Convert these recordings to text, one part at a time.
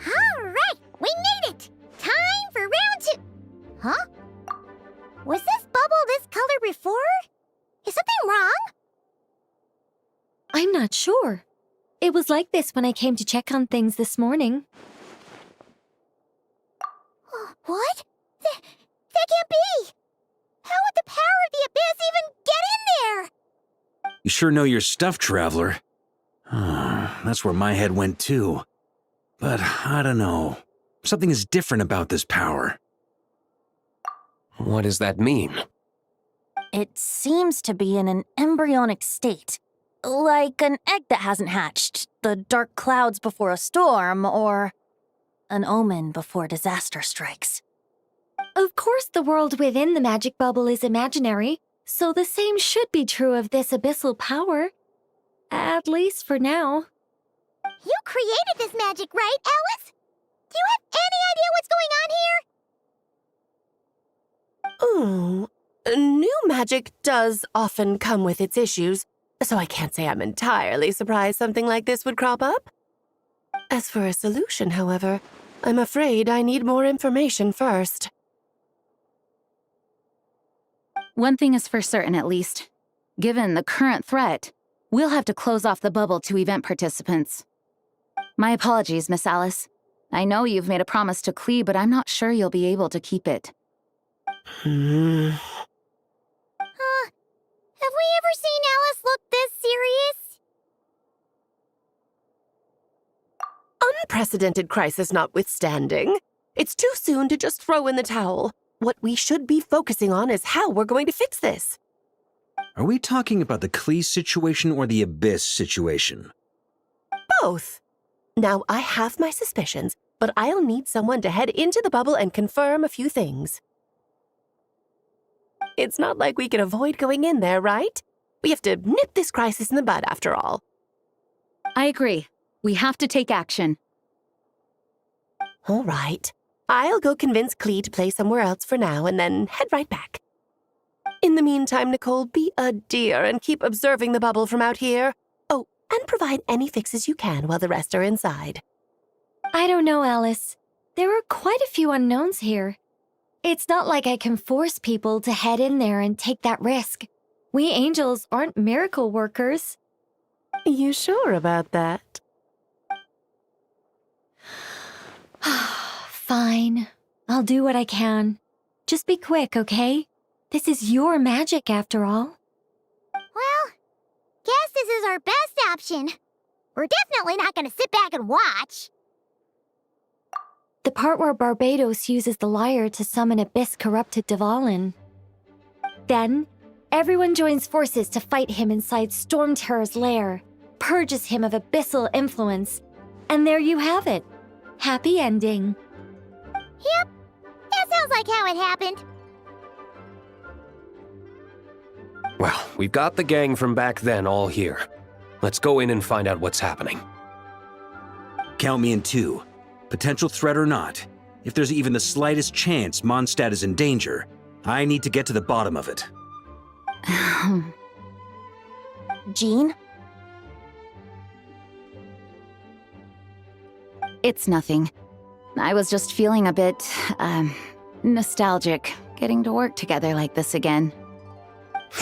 Alright, we made it! Time for round 2! Huh? Was this bubble this color before? Is something wrong? I'm not sure. It was like this when I came to check on things this morning. What? That can't be! How would the power of the abyss even get in there? You sure know your stuff, Traveler. That's where my head went too. But I don't know. Something is different about this power. What does that mean? It seems to be in an embryonic state. Like an egg that hasn't hatched, the dark clouds before a storm, or an omen before disaster strikes. Of course, the world within the magic bubble is imaginary, so the same should be true of this abyssal power. At least for now. You created this magic, right, Alice? Do you have any idea what's going on here? Ooh, new magic does often come with its issues, so I can't say I'm entirely surprised something like this would crop up. As for a solution, however, I'm afraid I need more information first. One thing is for certain, at least. Given the current threat, we'll have to close off the bubble to event participants. My apologies, Miss Alice. I know you've made a promise to Klee, but I'm not sure you'll be able to keep it. Have we ever seen Alice look this serious? Unprecedented crisis notwithstanding, it's too soon to just throw in the towel. What we should be focusing on is how we're going to fix this. Are we talking about the Klee situation or the Abyss situation? Both. Now, I have my suspicions, but I'll need someone to head into the bubble and confirm a few things. It's not like we can avoid going in there, right? We have to nip this crisis in the bud, after all. I agree. We have to take action. All right. I'll go convince Klee to play somewhere else for now and then head right back. In the meantime, Nicole, be a dear and keep observing the bubble from out here. Oh, and provide any fixes you can while the rest are inside. I don't know, Alice. There are quite a few unknowns here. It's not like I can force people to head in there and take that risk. We angels aren't miracle workers. You sure about that? Fine. I'll do what I can. Just be quick, okay? This is your magic, after all. Well, guess this is our best option. We're definitely not gonna sit back and watch. The part where Barbados uses the lyre to summon abyss-corrupted Dvalin. Then, everyone joins forces to fight him inside Storm Terror's lair, purges him of abyssal influence, and there you have it. Happy ending. Yep, that sounds like how it happened. Well, we've got the gang from back then all here. Let's go in and find out what's happening. Count me in 2. Potential threat or not, if there's even the slightest chance Mondstadt is in danger, I need to get to the bottom of it. Jean? It's nothing. I was just feeling a bit, nostalgic, getting to work together like this again.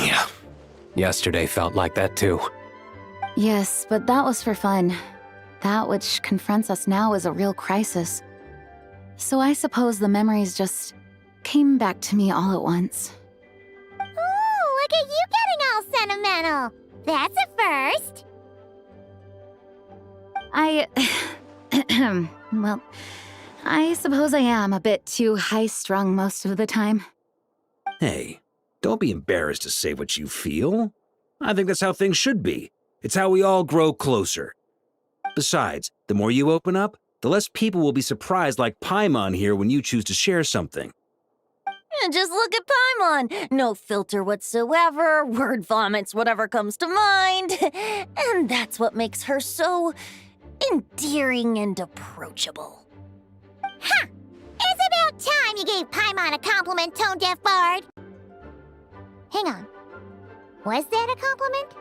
Yeah. Yesterday felt like that too. Yes, but that was for fun. That which confronts us now is a real crisis. So I suppose the memories just came back to me all at once. Ooh, look at you getting all sentimental. That's a first. Well, I suppose I am a bit too high-strung most of the time. Hey, don't be embarrassed to say what you feel. I think that's how things should be. It's how we all grow closer. Besides, the more you open up, the less people will be surprised like Paimon here when you choose to share something. Just look at Paimon. No filter whatsoever, word vomits whatever comes to mind. And that's what makes her so endearing and approachable. Ha! It's about time you gave Paimon a compliment, tone-deaf bard. Hang on. Was that a compliment?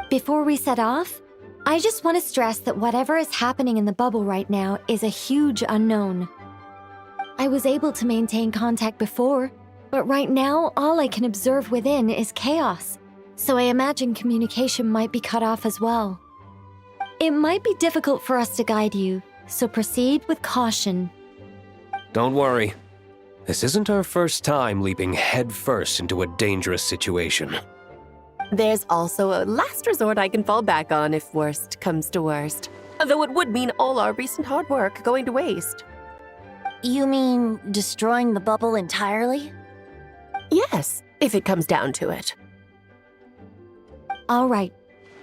Before we set off, I just want to stress that whatever is happening in the bubble right now is a huge unknown. I was able to maintain contact before, but right now all I can observe within is chaos, so I imagine communication might be cut off as well. It might be difficult for us to guide you, so proceed with caution. Don't worry. This isn't our first time leaping headfirst into a dangerous situation. There's also a last resort I can fall back on if worst comes to worst. Though it would mean all our recent hard work going to waste. You mean destroying the bubble entirely? Yes, if it comes down to it. All right,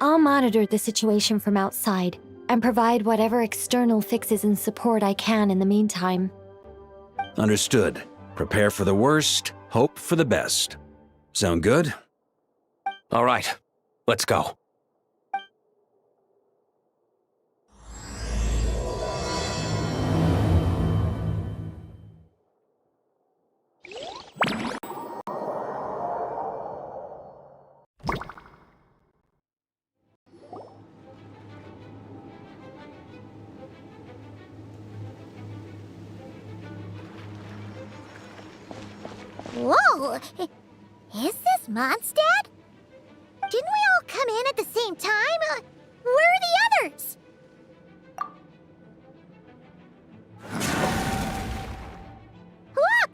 I'll monitor the situation from outside and provide whatever external fixes and support I can in the meantime. Understood. Prepare for the worst, hope for the best. Sound good? All right, let's go. Whoa! Is this Mondstadt? Didn't we all come in at the same time? Where are the others? Look!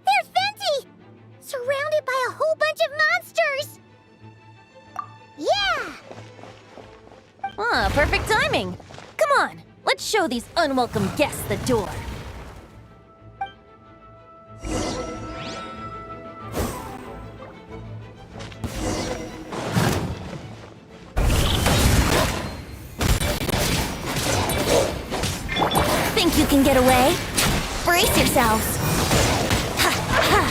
There's Venti! Surrounded by a whole bunch of monsters! Yeah! Ah, perfect timing. Come on, let's show these unwelcome guests the door. Think you can get away? Brace yourselves. Ha, ha.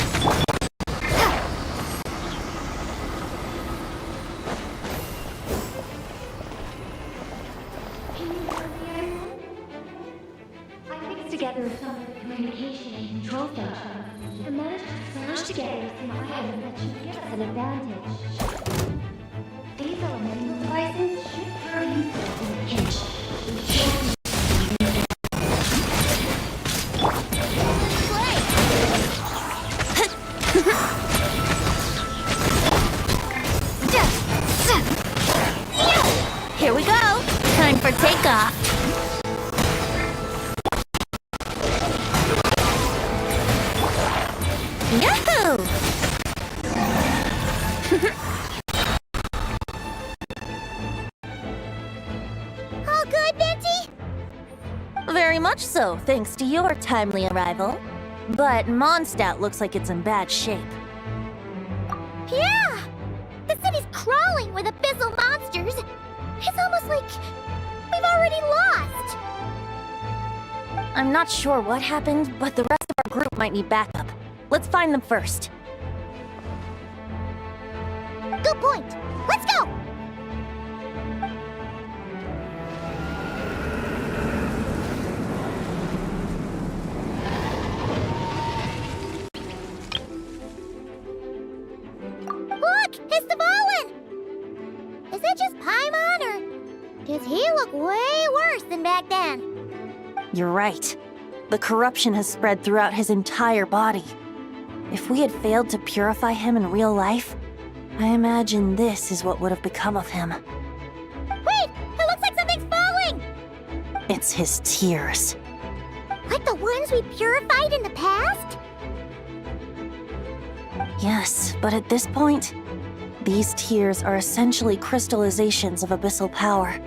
I fixed together some of the communication and control functions and managed to smash together some items that should give us an advantage. These elemental devices should prove useful in a pinch. Here we go. Time for takeoff. Yahoo! All good, Venti? Very much so, thanks to your timely arrival. But Mondstadt looks like it's in bad shape. Yeah! The city's crawling with abyssal monsters. It's almost like we've already lost. I'm not sure what happened, but the rest of our group might need backup. Let's find them first. Good point. Let's go! Look! It's Dvalin! Is it just Paimon, or does he look way worse than back then? You're right. The corruption has spread throughout his entire body. If we had failed to purify him in real life, I imagine this is what would have become of him. Wait! It looks like something's falling! It's his tears. Like the ones we purified in the past? Yes, but at this point, these tears are essentially crystallizations of abyssal power.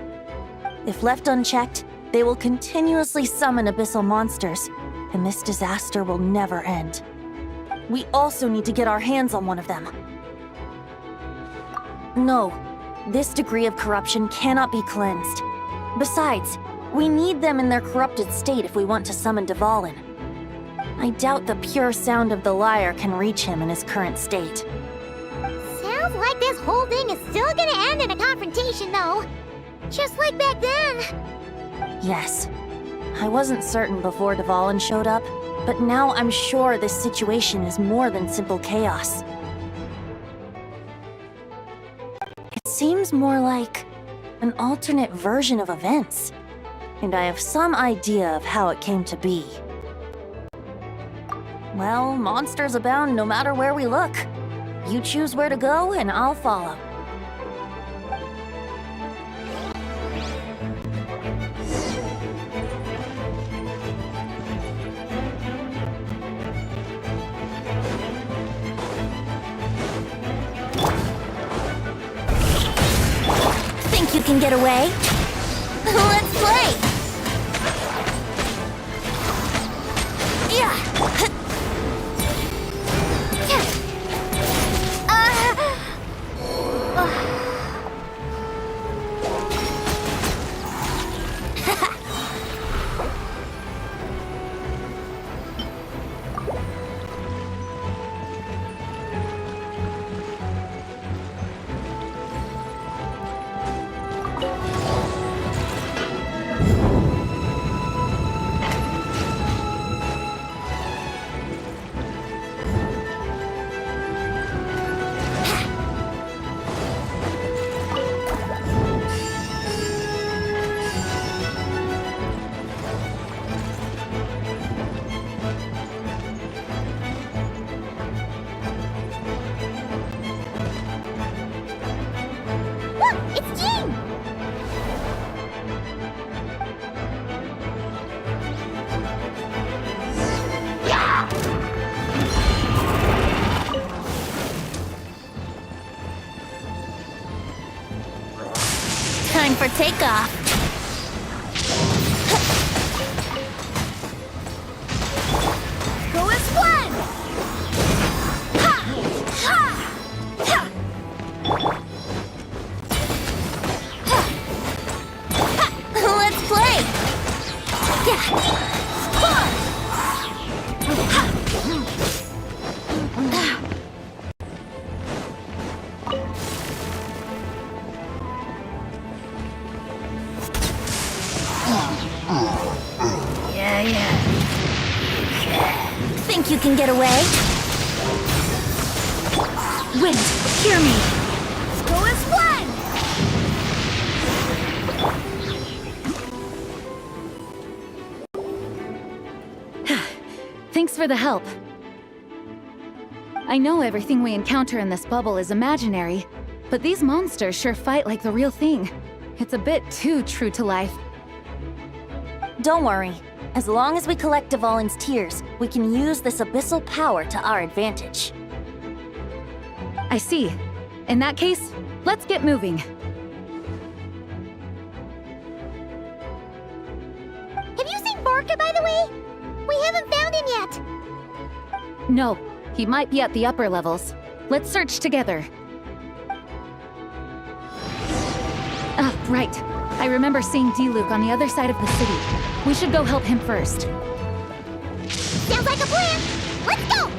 If left unchecked, they will continuously summon abyssal monsters, and this disaster will never end. We also need to get our hands on one of them. No, this degree of corruption cannot be cleansed. Besides, we need them in their corrupted state if we want to summon Dvalin. I doubt the pure sound of the lyre can reach him in his current state. Sounds like this whole thing is still gonna end in a confrontation, though. Just like back then. Yes. I wasn't certain before Dvalin showed up, but now I'm sure this situation is more than simple chaos. It seems more like an alternate version of events, and I have some idea of how it came to be. Well, monsters abound no matter where we look. You choose where to go, and I'll follow. Think you can get away? Let's play! Yeah! Time for takeoff. Go as one! Ha! Ha! Ha! Ha! Let's play! Yeah! Think you can get away? Wind, hear me! Go as one! Thanks for the help. I know everything we encounter in this bubble is imaginary, but these monsters sure fight like the real thing. It's a bit too true to life. Don't worry. As long as we collect Dvalin's tears, we can use this abyssal power to our advantage. I see. In that case, let's get moving. Have you seen Varka, by the way? We haven't found him yet. No, he might be at the upper levels. Let's search together. Ah, right. I remember seeing Diluc on the other side of the city. We should go help him first. Sounds like a plan. Let's go!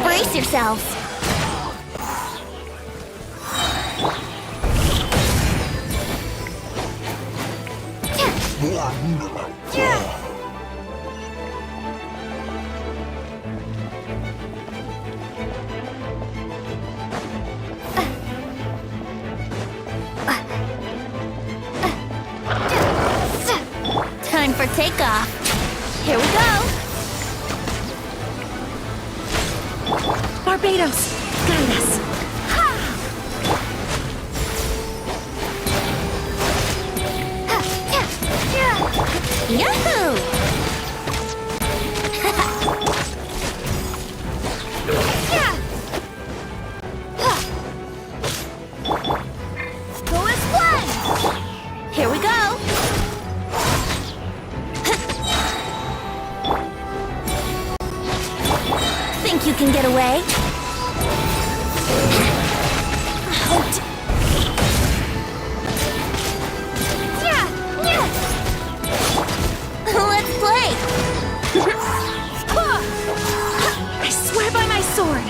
Brace yourselves! Time for takeoff. Here we go. Barbados, guide us. Yahoo! can get away? Out. Let's play! I swear by my sword!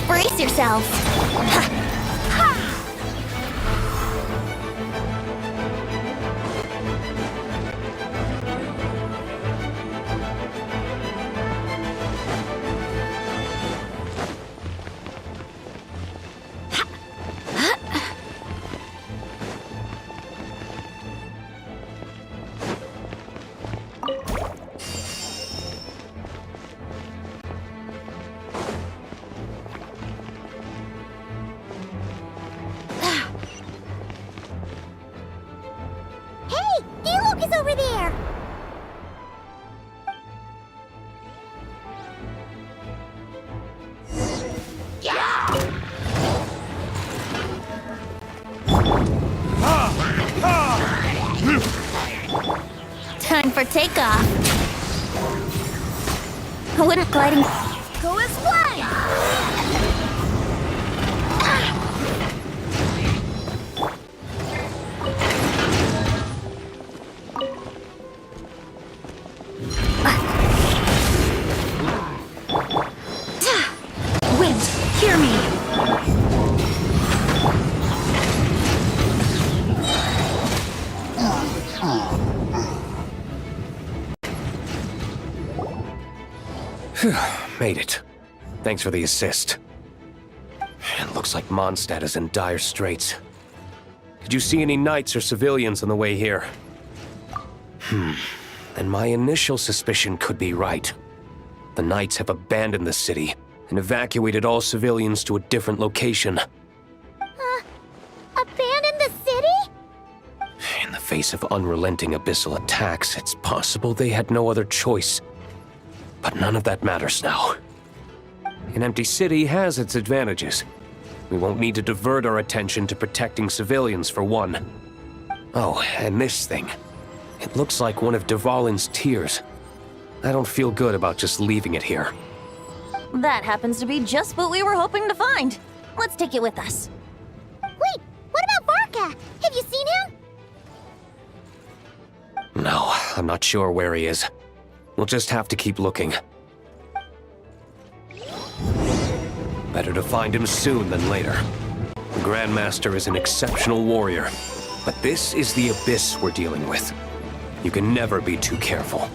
Brace yourself! Hey, Diluc is over there! Time for takeoff. Wouldn't gliding go as planned? Wind, hear me! Made it. Thanks for the assist. It looks like Mondstadt is in dire straits. Did you see any knights or civilians on the way here? And my initial suspicion could be right. The knights have abandoned the city and evacuated all civilians to a different location. Abandon the city? In the face of unrelenting abyssal attacks, it's possible they had no other choice. But none of that matters now. An empty city has its advantages. We won't need to divert our attention to protecting civilians, for one. Oh, and this thing. It looks like one of Dvalin's tears. I don't feel good about just leaving it here. That happens to be just what we were hoping to find. Let's take it with us. Wait, what about Varka? Have you seen him? No, I'm not sure where he is. We'll just have to keep looking. Better to find him soon than later. The Grandmaster is an exceptional warrior, but this is the abyss we're dealing with. You can never be too careful.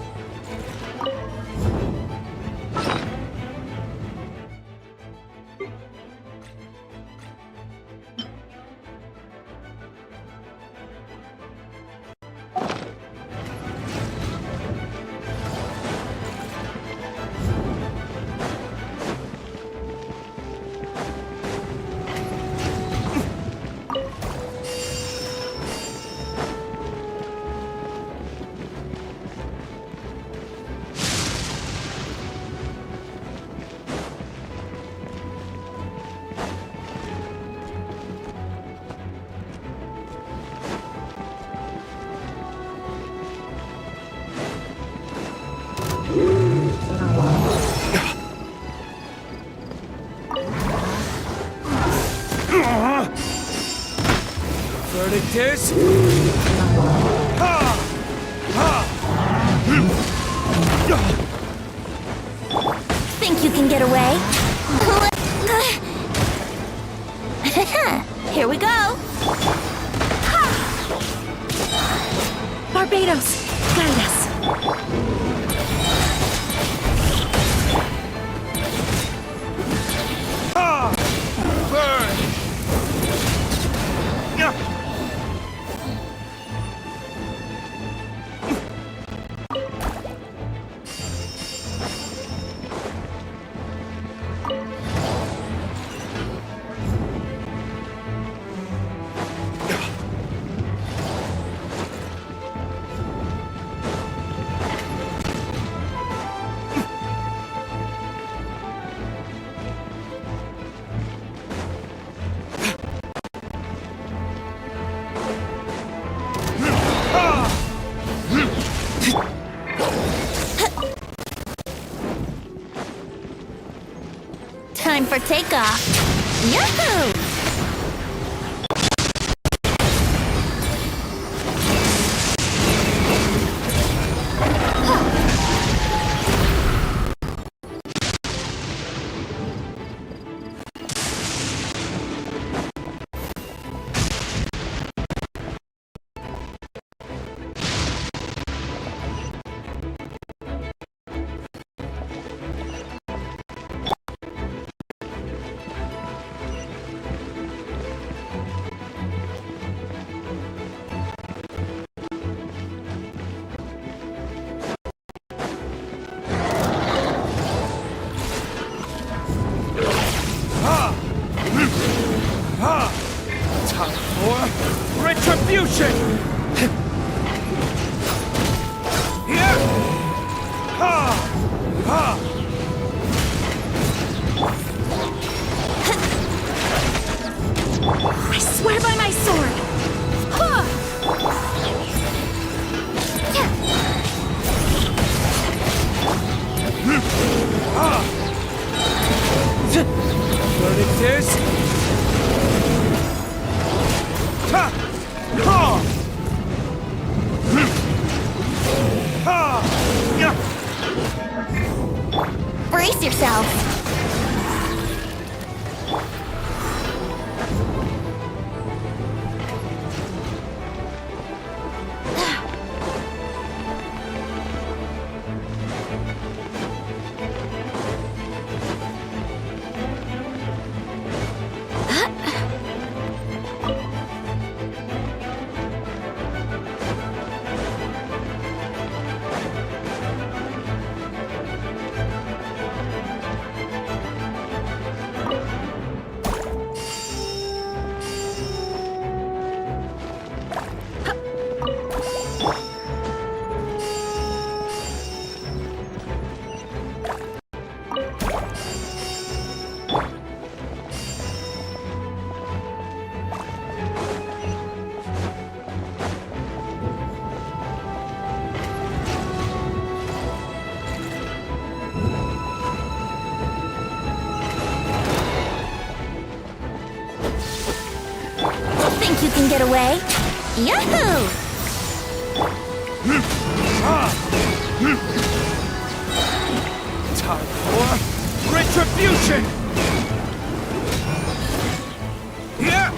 Verdict is... Think you can get away? Here we go. Barbados, guide us. for takeoff. Yahoo! Retribution! Here! Ha! Ha! I swear by my sword! Learning this? Ha! Ha! Ha! Yeah! Brace yourselves. Think you can get away? Yahoo! Time for retribution! Here!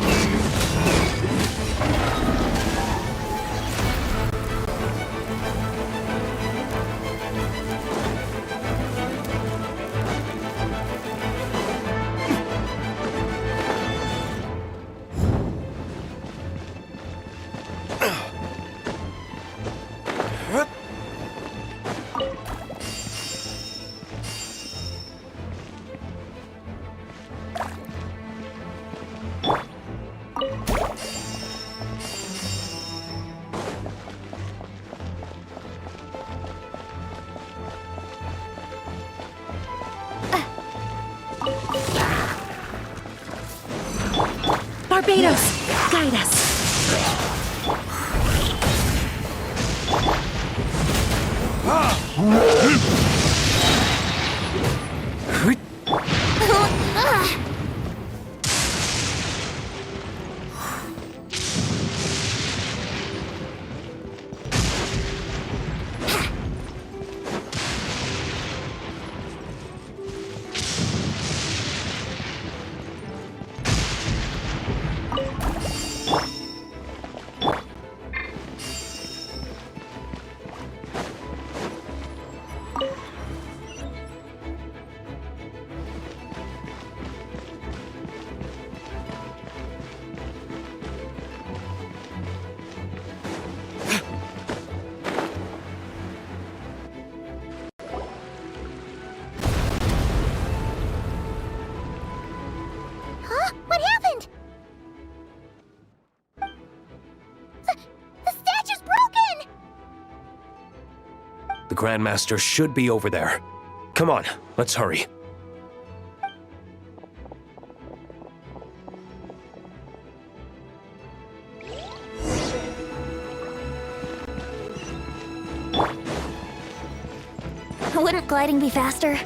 Barbados, guide us. Huh? What happened? The statue's broken! The Grandmaster should be over there. Come on, let's hurry. Wouldn't gliding be faster?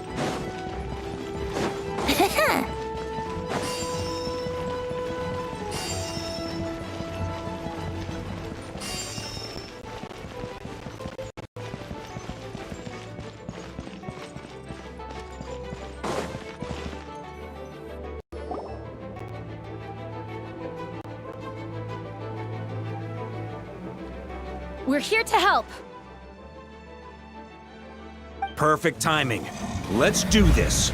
We're here to help. Perfect timing. Let's do this.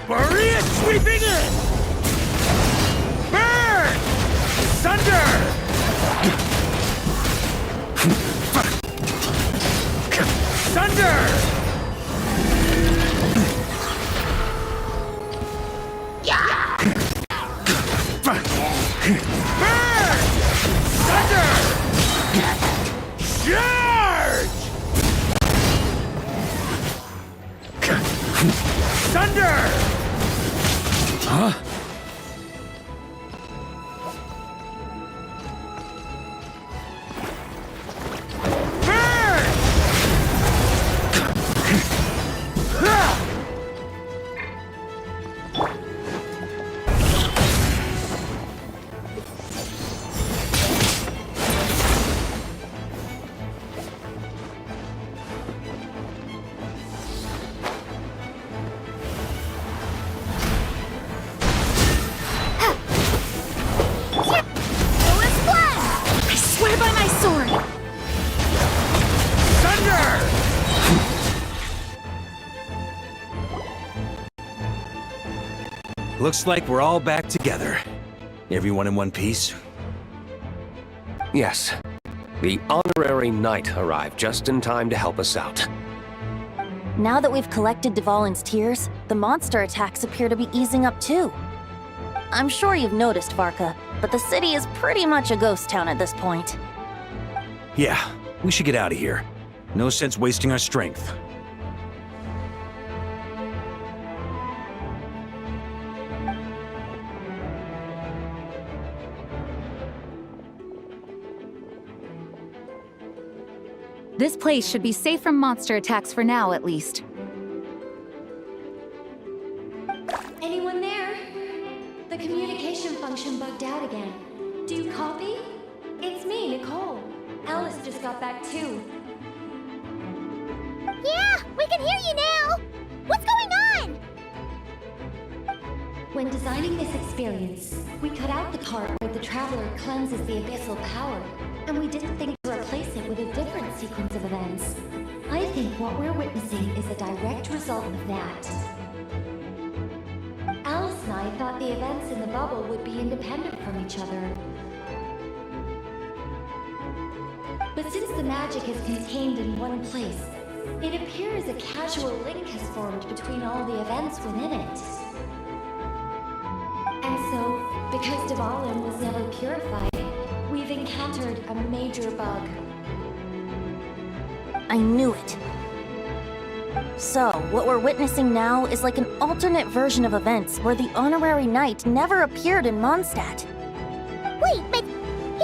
Maria sweeping in! Burn! Thunder! Thunder! Burn! Thunder! Charge! Thunder! Huh? Burn! I swear by my sword! Thunder! Looks like we're all back together. Everyone in one piece? Yes. The honorary knight arrived just in time to help us out. Now that we've collected Dvalin's tears, the monster attacks appear to be easing up too. I'm sure you've noticed, Varka, but the city is pretty much a ghost town at this point. Yeah, we should get out of here. No sense wasting our strength. This place should be safe from monster attacks for now, at least. Anyone there? The communication function bugged out again. Do you copy? It's me, Nicole. Alice just got back too. Yeah, we can hear you now! What's going on? When designing this experience, we cut out the part where the Traveler cleanses the abyssal power, and we didn't think to replace it with a different sequence of events. I think what we're witnessing is a direct result of that. Alice and I thought the events in the bubble would be independent from each other. But since the magic is contained in one place, it appears a casual link has formed between all the events within it. And so, because Dvalin was never purified, we've encountered a major bug. I knew it. So, what we're witnessing now is like an alternate version of events where the honorary knight never appeared in Mondstadt. Wait, but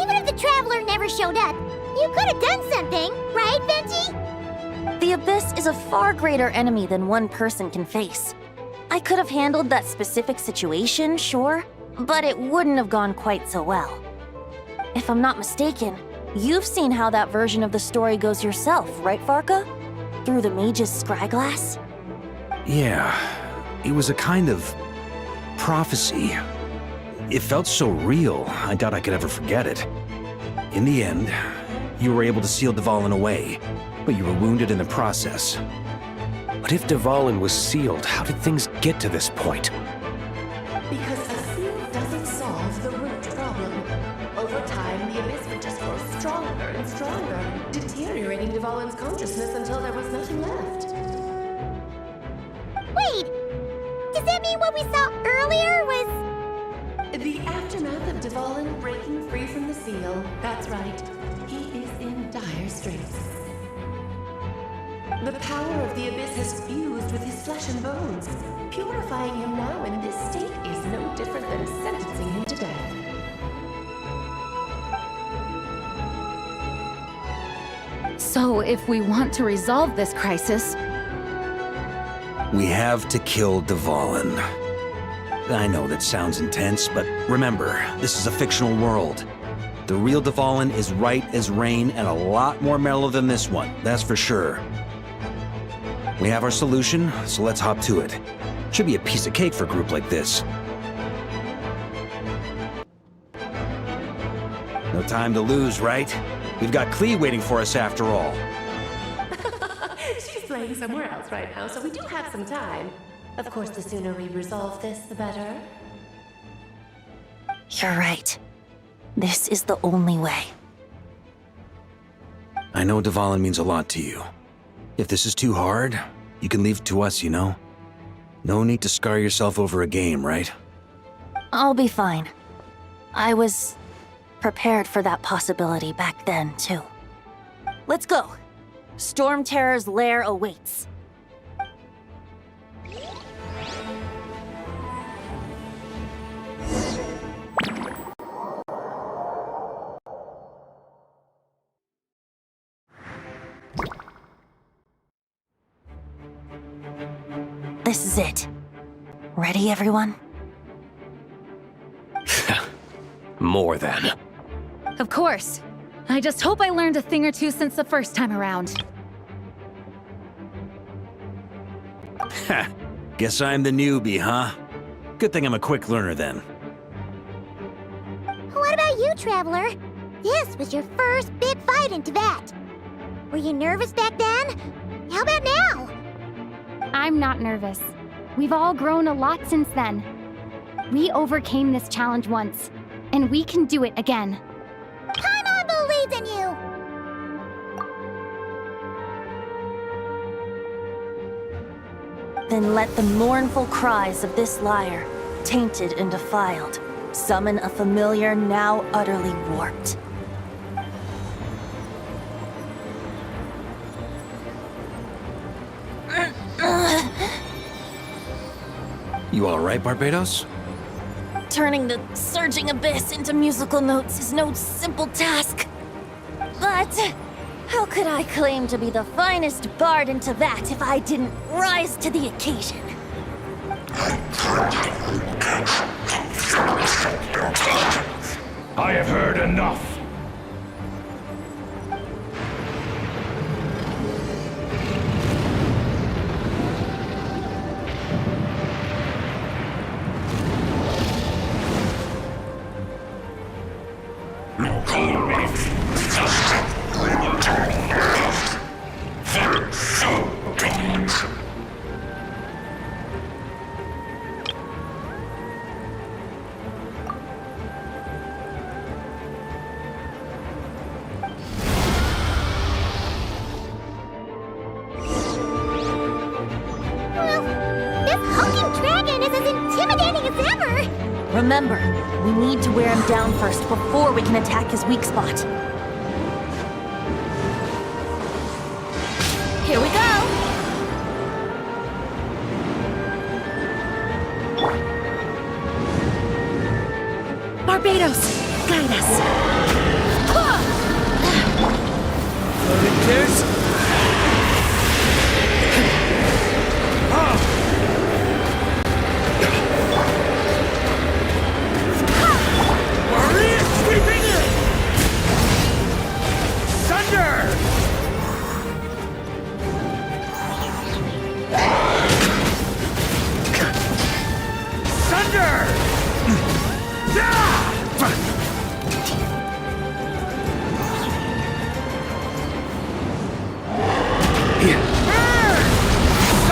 even if the Traveler never showed up, you could have done something, right, Venti? The Abyss is a far greater enemy than one person can face. I could have handled that specific situation, sure, but it wouldn't have gone quite so well. If I'm not mistaken, you've seen how that version of the story goes yourself, right, Varka? Through the mage's scryglass? Yeah, it was a kind of prophecy. It felt so real, I doubt I could ever forget it. In the end, you were able to seal Dvalin away, but you were wounded in the process. But if Dvalin was sealed, how did things get to this point? Because a seal doesn't solve the root problem. Over time, the abyss would just grow stronger and stronger, deteriorating Dvalin's consciousness until there was nothing left. Wait! Does that mean what we saw earlier was... The aftermath of Dvalin breaking free from the seal. That's right. He is in dire straits. The power of the abyss has fused with his flesh and bones. Purifying him now in this state is no different than sentencing him to death. So, if we want to resolve this crisis, We have to kill Dvalin. I know that sounds intense, but remember, this is a fictional world. The real Dvalin is right as rain and a lot more mellow than this one, that's for sure. We have our solution, so let's hop to it. Should be a piece of cake for a group like this. No time to lose, right? We've got Klee waiting for us after all. She's playing somewhere else right now, so we do have some time. Of course, the sooner we resolve this, the better. You're right. This is the only way. I know Dvalin means a lot to you. If this is too hard, you can leave it to us, you know? No need to scar yourself over a game, right? I'll be fine. I was prepared for that possibility back then, too. Let's go. Storm Terror's lair awaits. This is it. Ready, everyone? More than. Of course. I just hope I learned a thing or two since the first time around. Ha! Guess I'm the newbie, huh? Good thing I'm a quick learner then. What about you, Traveler? This was your first big fight in Tibet. Were you nervous back then? How about now? I'm not nervous. We've all grown a lot since then. We overcame this challenge once, and we can do it again. Paimon believes in you! Then let the mournful cries of this lyre, tainted and defiled, summon a familiar now utterly warped. You alright, Barbados? Turning the surging abyss into musical notes is no simple task. But how could I claim to be the finest bard in Tibet if I didn't rise to the occasion? I have heard enough. Remember, we need to wear him down first before we can attack his weak spot. Here we go! Barbados, guide us.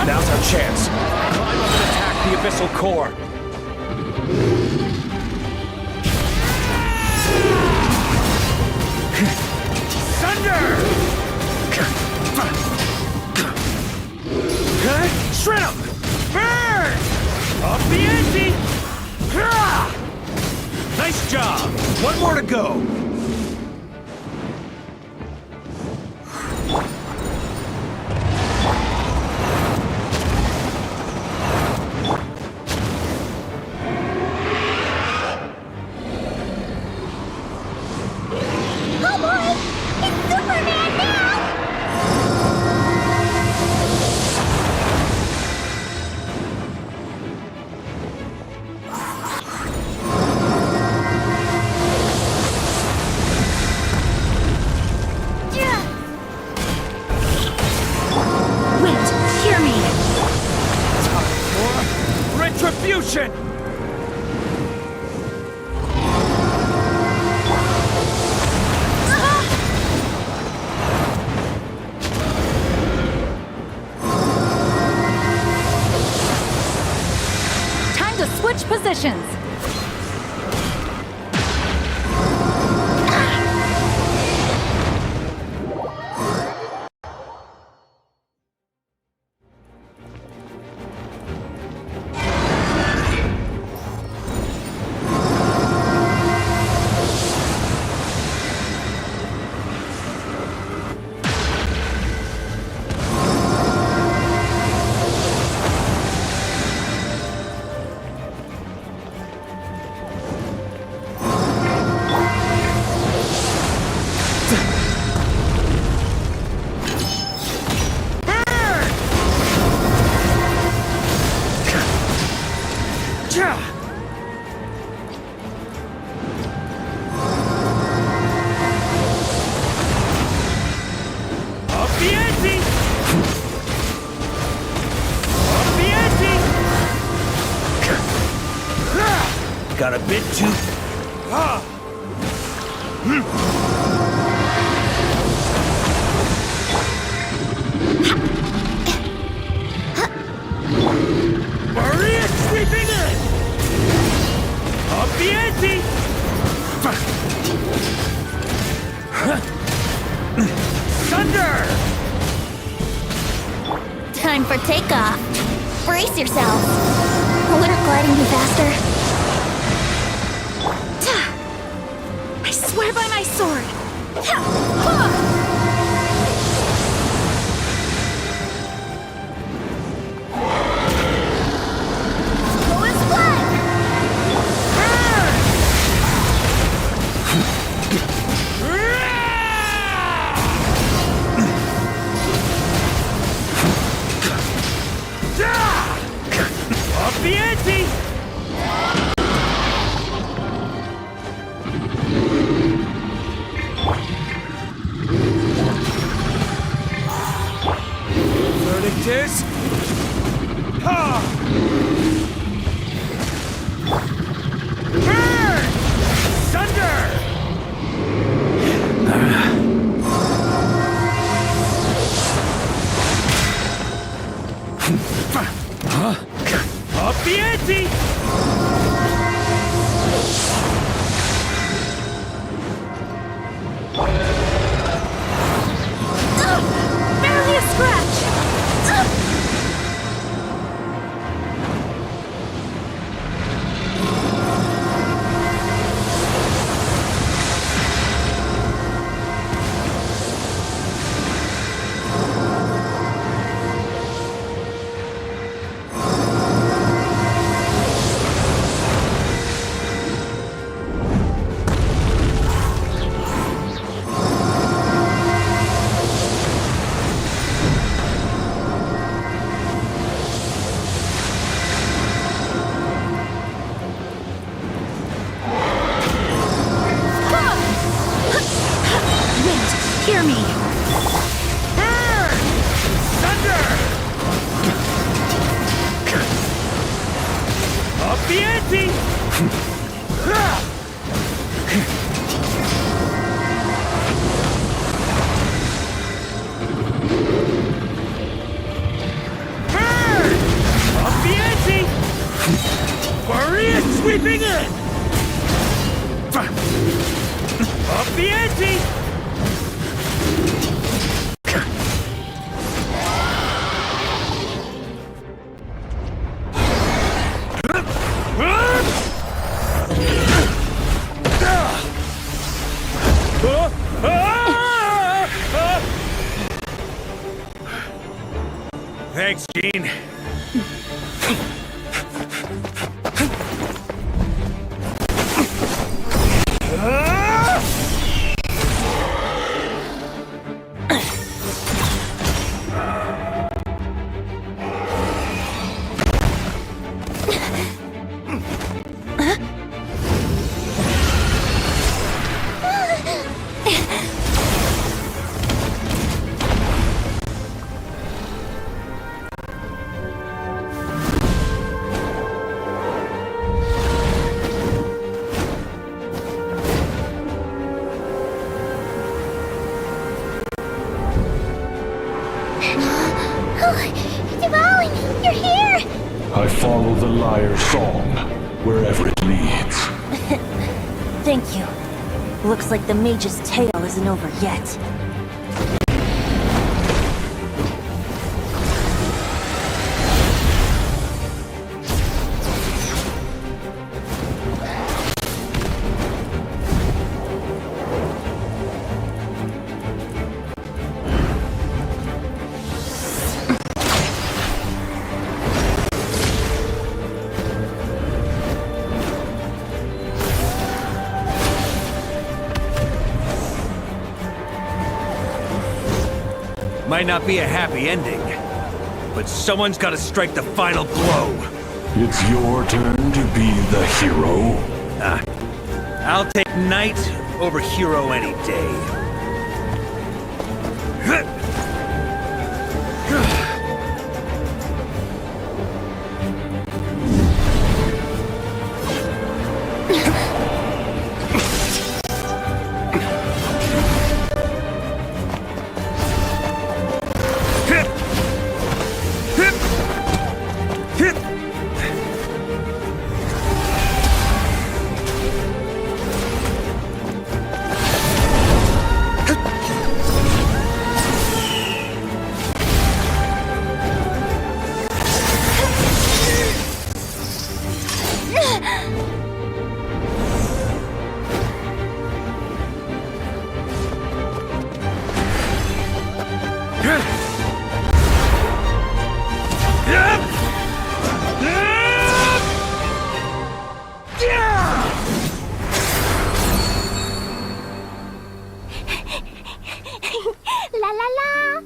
Now's our chance. Climb up and attack the abyssal core. Thunder! Shred him! Burn! Up the ante! Nice job! One more to go! Confrontation! Time to switch positions. Got a bit too... Maria sweeping in! Up the ante! Thunder! Time for takeoff. Brace yourself. Will it gliding be faster? I swear by my sword! Slow as flag! Up the ante! Verdict is... Ha! Burn! Thunder! Up the ante! Barely a scratch! Hear me. Burn! Thunder! Up the ante! Burn! Up the ante! Maria sweeping in! Up the ante! Thanks, Gene. Dvalin, you're here! I follow the lyre's song, wherever it leads. Thank you. Looks like the mage's tale isn't over yet. Might not be a happy ending, but someone's gotta strike the final blow. It's your turn to be the hero. I'll take knight over hero any day. La la la!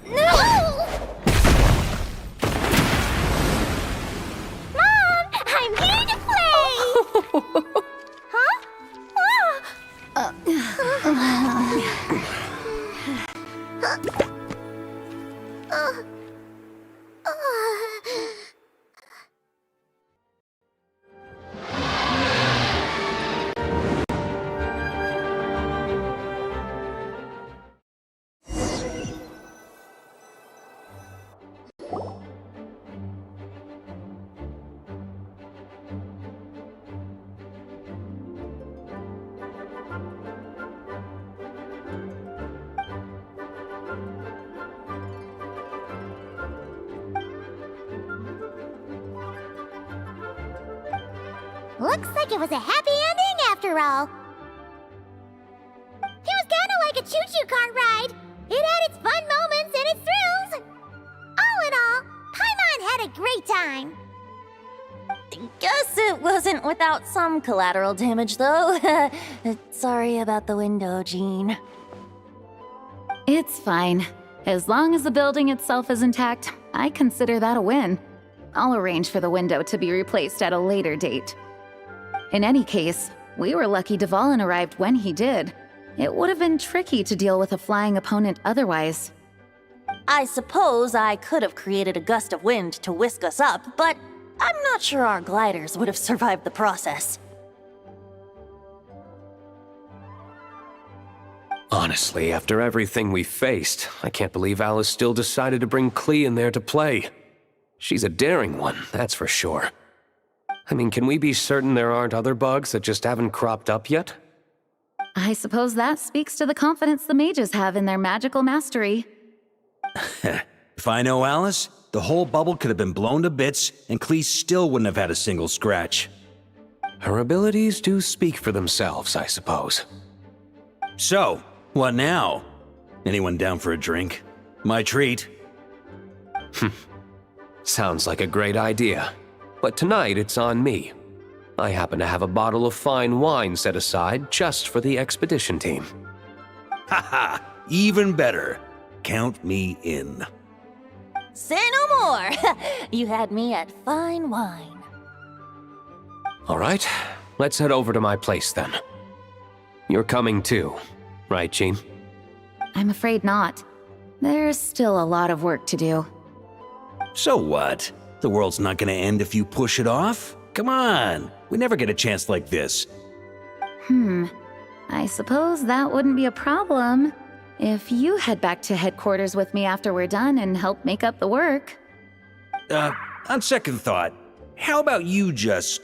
No! Mom, I'm here to play! Huh? Looks like it was a happy ending after all. It was kinda like a choo-choo car ride. It had its fun moments and its thrills. All in all, Paimon had a great time. Guess it wasn't without some collateral damage, though. Sorry about the window, Jean. It's fine. As long as the building itself is intact, I consider that a win. I'll arrange for the window to be replaced at a later date. In any case, we were lucky Dvalin arrived when he did. It would have been tricky to deal with a flying opponent otherwise. I suppose I could have created a gust of wind to whisk us up, but I'm not sure our gliders would have survived the process. Honestly, after everything we faced, I can't believe Alice still decided to bring Klee in there to play. She's a daring one, that's for sure. I mean, can we be certain there aren't other bugs that just haven't cropped up yet? I suppose that speaks to the confidence the mages have in their magical mastery. If I know Alice, the whole bubble could have been blown to bits, and Klee still wouldn't have had a single scratch. Her abilities do speak for themselves, I suppose. So, what now? Anyone down for a drink? My treat. Sounds like a great idea. But tonight it's on me. I happen to have a bottle of fine wine set aside just for the expedition team. Haha, even better. Count me in. Say no more! You had me at fine wine. All right, let's head over to my place then. You're coming too, right, Jean? I'm afraid not. There's still a lot of work to do. So what? The world's not gonna end if you push it off? Come on, we never get a chance like this. I suppose that wouldn't be a problem if you head back to headquarters with me after we're done and help make up the work. On second thought, how about you just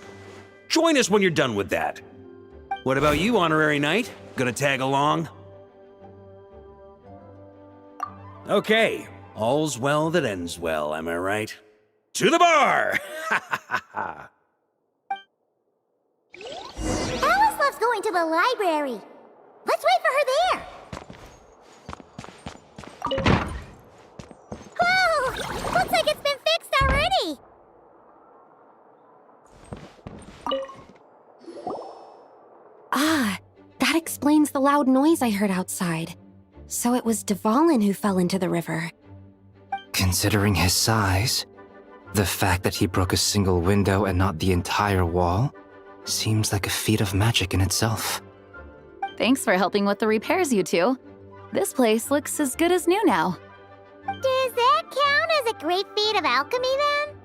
join us when you're done with that? What about you, Honorary Knight? Gonna tag along? Okay, all's well that ends well, am I right? To the bar! Alice loves going to the library. Let's wait for her there. Whoa! Looks like it's been fixed already. Ah, that explains the loud noise I heard outside. So it was Dvalin who fell into the river. Considering his size, the fact that he broke a single window and not the entire wall seems like a feat of magic in itself. Thanks for helping with the repairs, you two. This place looks as good as new now. Does that count as a great feat of alchemy then?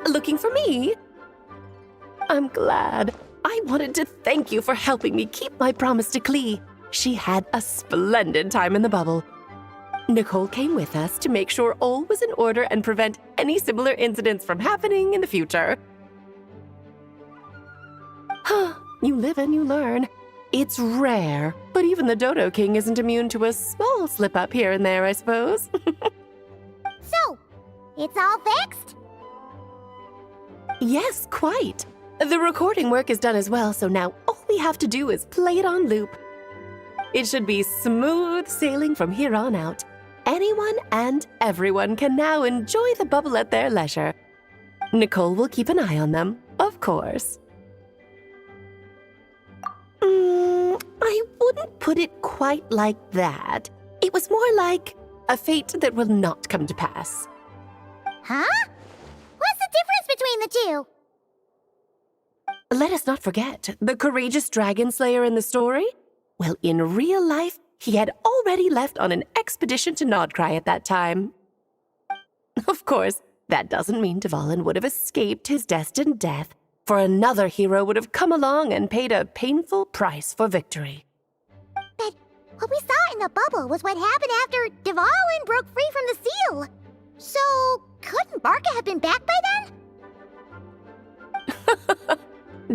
Looking for me? I'm glad. I wanted to thank you for helping me keep my promise to Klee. She had a splendid time in the bubble. Nicole came with us to make sure all was in order and prevent any similar incidents from happening in the future. You live and you learn. It's rare, but even the Dodo King isn't immune to a small slip-up here and there, I suppose. So, it's all fixed? Yes, quite. The recording work is done as well, so now all we have to do is play it on loop. It should be smooth sailing from here on out. Anyone and everyone can now enjoy the bubble at their leisure. Nicole will keep an eye on them, of course. I wouldn't put it quite like that. It was more like a fate that will not come to pass. Huh? What's the difference between the two? Let us not forget the courageous dragon slayer in the story. Well, in real life, he had already left on an expedition to Nodcry at that time. Of course, that doesn't mean Dvalin would have escaped his destined death, for another hero would have come along and paid a painful price for victory. But what we saw in the bubble was what happened after Dvalin broke free from the seal. So, couldn't Varka have been back by then?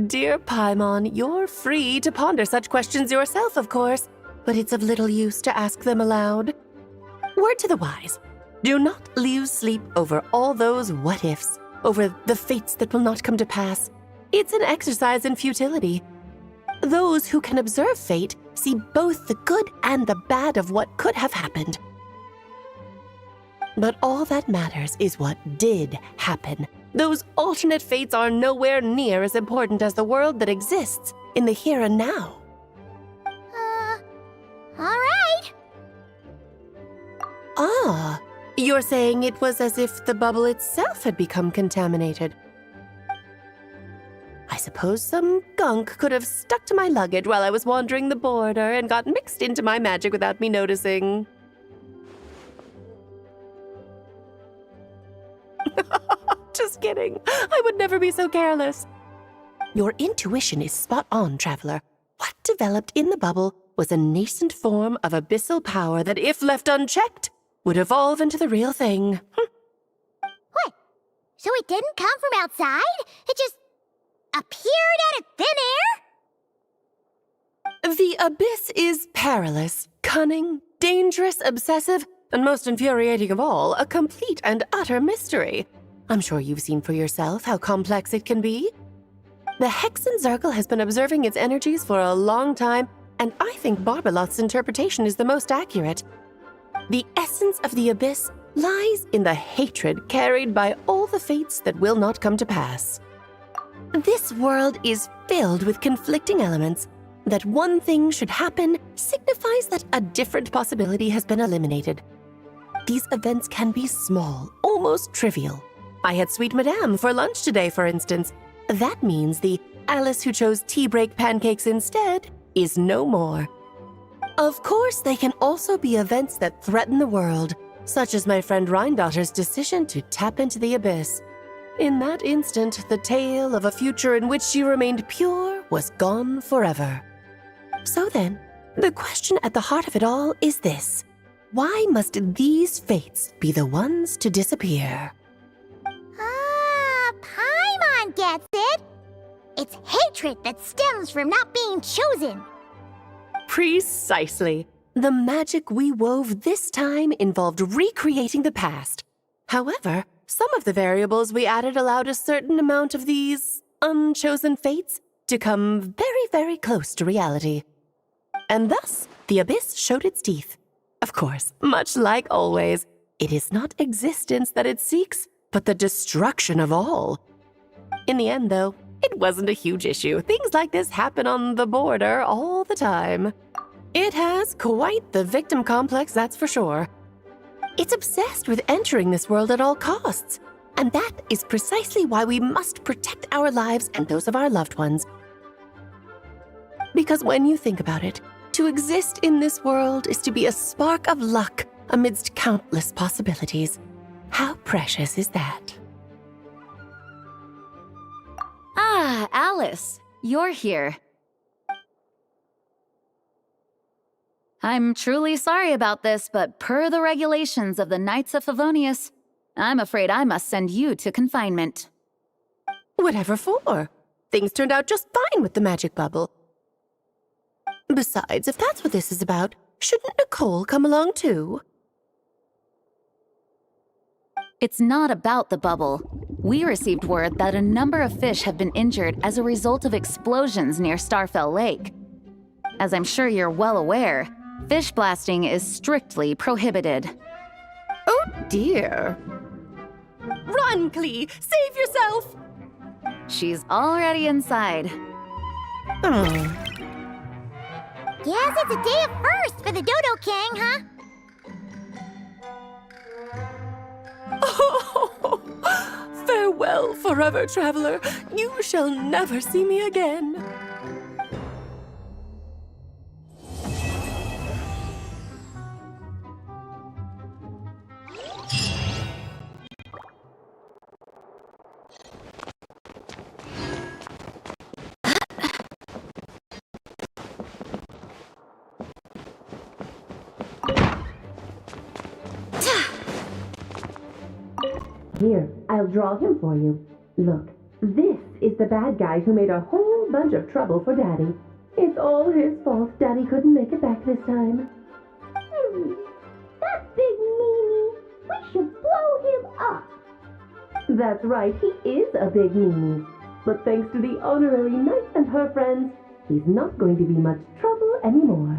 Dear Paimon, you're free to ponder such questions yourself, of course, but it's of little use to ask them aloud. Word to the wise, do not lose sleep over all those what-ifs, over the fates that will not come to pass. It's an exercise in futility. Those who can observe fate see both the good and the bad of what could have happened. But all that matters is what did happen. Those alternate fates are nowhere near as important as the world that exists in the here and now. All right. Ah, you're saying it was as if the bubble itself had become contaminated. I suppose some gunk could have stuck to my luggage while I was wandering the border and got mixed into my magic without me noticing. Just kidding. I would never be so careless. Your intuition is spot on, Traveler. What developed in the bubble was a nascent form of abyssal power that, if left unchecked, would evolve into the real thing. What? So it didn't come from outside? It just appeared out of thin air? The abyss is perilous, cunning, dangerous, obsessive, and most infuriating of all, a complete and utter mystery. I'm sure you've seen for yourself how complex it can be. The Hexen Zircle has been observing its energies for a long time, and I think Barbalot's interpretation is the most accurate. The essence of the abyss lies in the hatred carried by all the fates that will not come to pass. This world is filled with conflicting elements. That one thing should happen signifies that a different possibility has been eliminated. These events can be small, almost trivial. I had Sweet Madame for lunch today, for instance. That means the Alice who chose tea break pancakes instead is no more. Of course, they can also be events that threaten the world, such as my friend Rhindotter's decision to tap into the abyss. In that instant, the tale of a future in which she remained pure was gone forever. So then, the question at the heart of it all is this: why must these fates be the ones to disappear? Ah, Paimon gets it. It's hatred that stems from not being chosen. Precisely. The magic we wove this time involved recreating the past. However, some of the variables we added allowed a certain amount of these unchosen fates to come very, very close to reality. And thus, the abyss showed its teeth. Of course, much like always, it is not existence that it seeks, but the destruction of all. In the end, though, it wasn't a huge issue. Things like this happen on the border all the time. It has quite the victim complex, that's for sure. It's obsessed with entering this world at all costs. And that is precisely why we must protect our lives and those of our loved ones. Because when you think about it, to exist in this world is to be a spark of luck amidst countless possibilities. How precious is that? Ah, Alice, you're here. I'm truly sorry about this, but per the regulations of the Knights of Favonius, I'm afraid I must send you to confinement. Whatever for? Things turned out just fine with the magic bubble. Besides, if that's what this is about, shouldn't Nicole come along too? It's not about the bubble. We received word that a number of fish have been injured as a result of explosions near Starfell Lake. As I'm sure you're well aware, fish blasting is strictly prohibited. Oh dear. Run, Klee! Save yourself! She's already inside. Oh. Guess it's a day of first for the Dodo King, huh? Oh, farewell, forever traveler. You shall never see me again. Here, I'll draw him for you. Look, this is the bad guy who made a whole bunch of trouble for Daddy. It's all his fault Daddy couldn't make it back this time. That big meanie! We should blow him up! That's right, he is a big meanie. But thanks to the honorary knight and her friends, he's not going to be much trouble anymore.